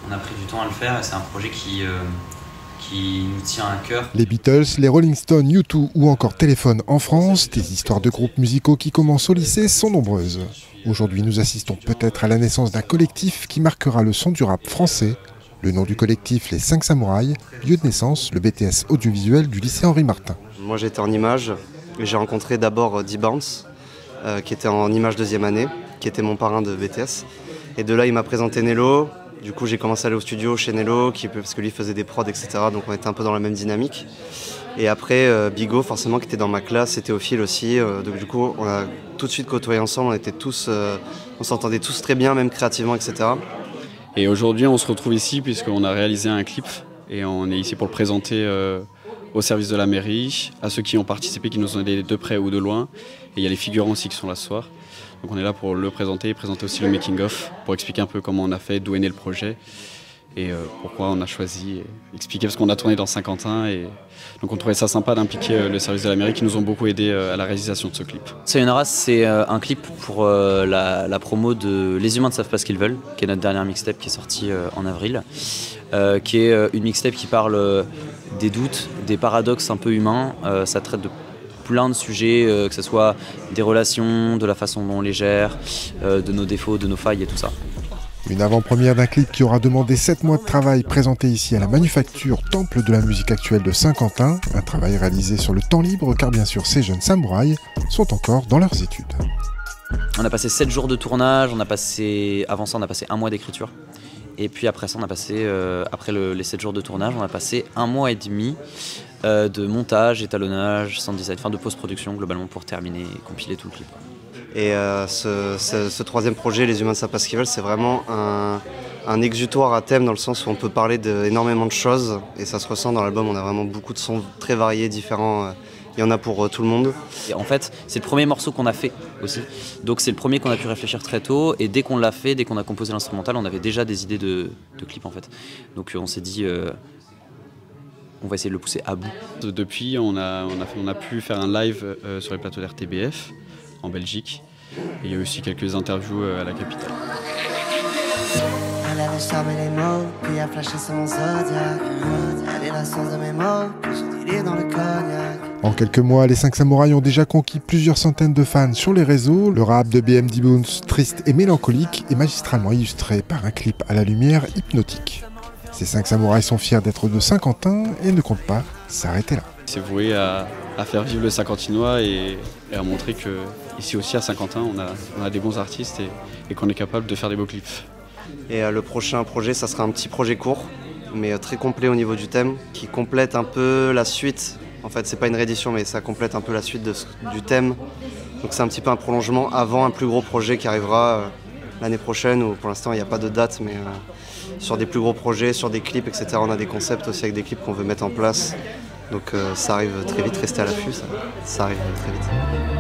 On a pris du temps à le faire et c'est un projet qui nous tient à cœur. Les Beatles, les Rolling Stones, U2 ou encore Téléphone en France, des histoires de groupes musicaux qui commencent au lycée sont nombreuses. Aujourd'hui, nous assistons peut-être à la naissance d'un collectif qui marquera le son du rap français. Le nom du collectif, les 5 Samouraïs, lieu de naissance, le BTS audiovisuel du lycée Henri Martin. Moi j'étais en images et j'ai rencontré d'abord D-Bounce, qui était en images deuxième année, qui était mon parrain de BTS. Et de là il m'a présenté Nello. Du coup j'ai commencé à aller au studio chez Nello, parce que lui faisait des prods, etc. Donc on était un peu dans la même dynamique. Et après Bigot, forcément, qui était dans ma classe, et Théophile aussi. Donc du coup on a tout de suite côtoyé ensemble, on s'entendait tous très bien, même créativement, etc. Et aujourd'hui, on se retrouve ici puisqu'on a réalisé un clip et on est ici pour le présenter au service de la mairie, à ceux qui ont participé, qui nous ont aidés de près ou de loin. Et il y a les figurants aussi qui sont là ce soir. Donc on est là pour le présenter et présenter aussi le making-of, pour expliquer un peu comment on a fait, d'où est né le projet et pourquoi on a choisi, expliquer parce qu'on a tourné dans Saint-Quentin. Et donc on trouvait ça sympa d'impliquer le service de la mairie qui nous ont beaucoup aidés à la réalisation de ce clip. Sayonara, c'est un clip pour la promo de Les Humains ne savent pas ce qu'ils veulent, qui est notre dernière mixtape qui est sortie en avril, qui est une mixtape qui parle des doutes, des paradoxes un peu humains. Ça traite de plein de sujets, que ce soit des relations, de la façon dont on les gère, de nos défauts, de nos failles et tout ça. Une avant-première d'un clip qui aura demandé 7 mois de travail présenté ici à la Manufacture, temple de la musique actuelle de Saint-Quentin. Un travail réalisé sur le temps libre car bien sûr ces jeunes samouraïs sont encore dans leurs études. On a passé 7 jours de tournage, avant ça on a passé 1 mois d'écriture. Et puis après ça on a passé, après les 7 jours de tournage, on a passé 1 mois et demi de montage, étalonnage, sound design, de post-production globalement pour terminer et compiler tout le clip. Et ce troisième projet, Les Humains ne savent pas ce qu'ils veulent, c'est vraiment un exutoire à thème dans le sens où on peut parler d'énormément de choses et ça se ressent dans l'album. On a vraiment beaucoup de sons très variés, différents. Il y en a pour tout le monde. Et en fait, c'est le premier morceau qu'on a fait aussi. Donc c'est le premier qu'on a pu réfléchir très tôt. Et dès qu'on l'a fait, dès qu'on a composé l'instrumental, on avait déjà des idées de clip en fait. Donc on s'est dit, on va essayer de le pousser à bout. Depuis, on a pu faire un live sur les plateaux d'RTBF en Belgique. Et il y a aussi quelques interviews à la capitale. Elle avait charmé les mots, puis a flashé sur mon zodiac. Elle est la source de mes mots, puis j'ai dilé dans le cognac. En quelques mois, les 5 Samouraïs ont déjà conquis plusieurs centaines de fans sur les réseaux. Le rap de BMD Boons, triste et mélancolique, est magistralement illustré par un clip à la lumière hypnotique. Ces 5 Samouraïs sont fiers d'être de Saint-Quentin et ne comptent pas s'arrêter là. C'est voué à faire vivre le Saint-Quentinois et à montrer qu'ici aussi à Saint-Quentin, on a des bons artistes et qu'on est capable de faire des beaux clips. Et le prochain projet, ça sera un petit projet court, mais très complet au niveau du thème, qui complète un peu la suite. En fait, c'est pas une réédition, mais ça complète un peu la suite du thème. Donc c'est un petit peu un prolongement avant un plus gros projet qui arrivera l'année prochaine, où pour l'instant il n'y a pas de date, mais sur des plus gros projets, sur des clips, etc. On a des concepts aussi avec des clips qu'on veut mettre en place. Donc ça arrive très vite, restez à l'affût, ça arrive très vite.